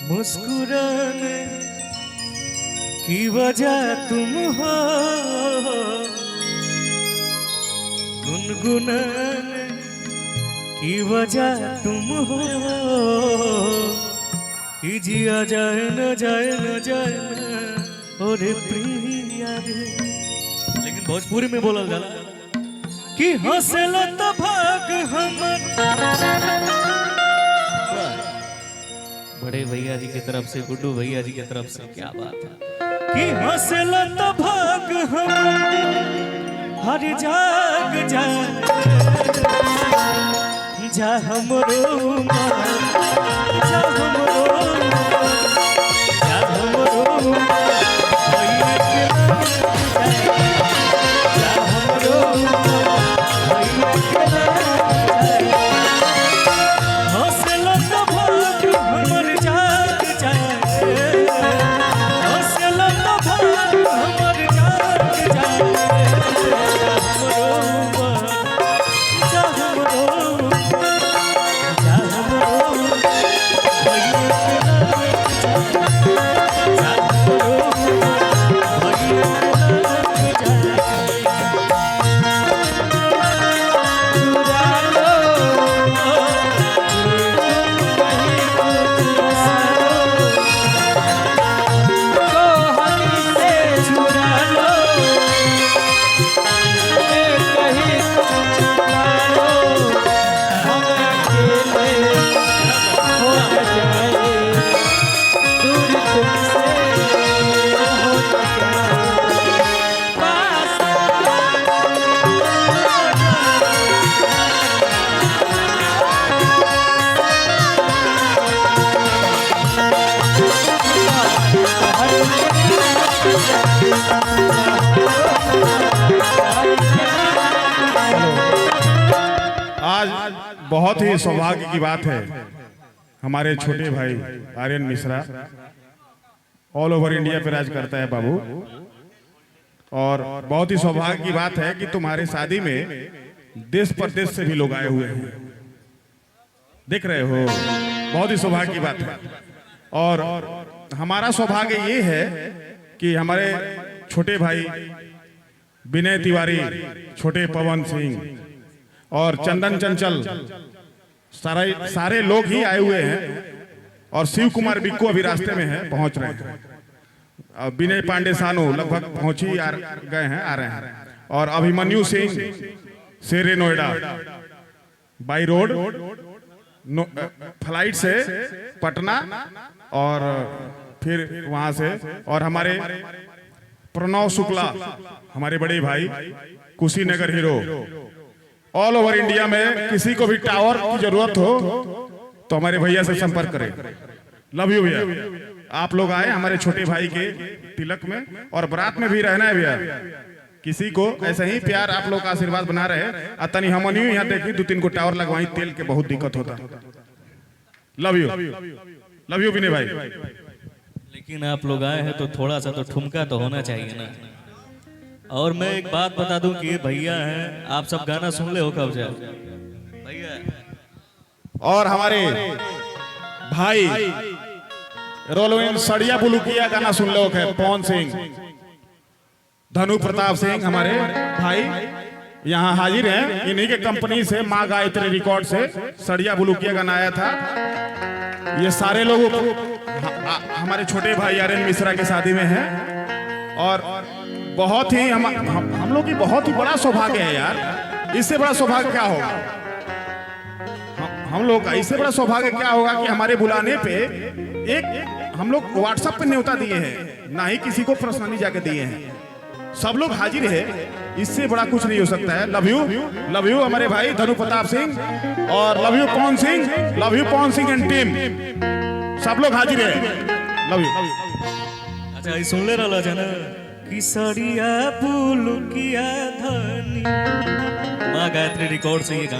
मुस्कुराने की वजह तुम हो, गुनगुनाने की वजह तुम हो, कि जिया जाए न जाए न जाए न और प्रिया रे। लेकिन भोजपुरी में बोला जाला कि हंसला तो भाग हमर। बड़े भैया जी की तरफ से, गुड्डू भैया जी की तरफ से, क्या बात है कि हंसला तो भाग हमर, हर जाग जा जा हमरो जा हमरो जा हमरो आज बहुत ही सौभाग्य की बात है, हमारे छोटे भाई Aryan Mishra all over India पे राज करता है बाबू। और बहुत ही सौभाग्य की बात है कि तुम्हारे शादी में देश प्रदेश से भी लोग आए हुए हैं, देख रहे हो, बहुत ही सौभाग्य की बात है। और हमारा सौभाग्य ये है कि हमारे छोटे भाई विनय तिवारी, छोटे पवन सिंह और चंदन चंचल सारे लोग ही आए हुए हैं। और शिव कुमार बिक्कू अभी रास्ते में है, पहुंच रहे हैं। विनय पांडे सानू लगभग पहुंच ही गए हैं, आ रहे हैं। और अभिमन्यु सिंह शेरे नोएडा बाई रोड फ्लाइट से पटना और फिर वहां से। और हमारे प्रणव शुक्ला हमारे बड़े भाई Kushinagar hero, all over India में किसी को भी टावर की जरूरत हो तो हमारे भैया से संपर्क करें। लव यू भैया, आप लोग आए हमारे छोटे भाई के तिलक में, और बारात में भी रहना है भैया। किसी को ऐसे ही प्यार आप लोग का आशीर्वाद बना रहे। तनी हम यहाँ देखी 2-3 को टावर लगवाई, तेल के बहुत दिक्कत होता। लव यू, लव यू विनय भाई। लेकिन आप लोग आए हैं तो थोड़ा सा तो ठुमका तो होना चाहिए ना। और मैं एक बात बता दूं कि भैया हैं, आप सब गाना सुन ले हो कब से भैया। और हमारे भाई रोलविन सड़िया बुलुकिया गाना सुन लो है, पवन सिंह, धनु प्रताप सिंह हमारे भाई यहाँ हाजिर हैं। इन्हीं के कंपनी से माँ गायत्री रिकॉर्ड से सड़िया बुलुकिया गाना आया था। ये सारे लोग हमारे छोटे भाई आर्यन मिश्रा के शादी में हैं। और बहुत ही हम लोग की बहुत ही बड़ा सौभाग्य है यार, इससे बड़ा सौभाग्य क्या होगा हम लोग का। इससे बड़ा सौभाग्य क्या होगा कि हमारे बुलाने पे एक हम लोग व्हाट्सएप पे न्योता दिए हैं, ना ही किसी को पर्सनली जाके दिए हैं, सब लोग हाजिर है। इससे बड़ा कुछ नहीं हो सकता है। लव यू हमारे भाई धनु प्रताप सिंह, और love you Pawan Singh, love you Pawan Singh and team, सब लोग हाजिर है। Love you. अच्छा ये सुन ले रहा है ना कि सड़िया पुलुकिया धनी, माँ गायत्री रिकॉर्ड से ये गाना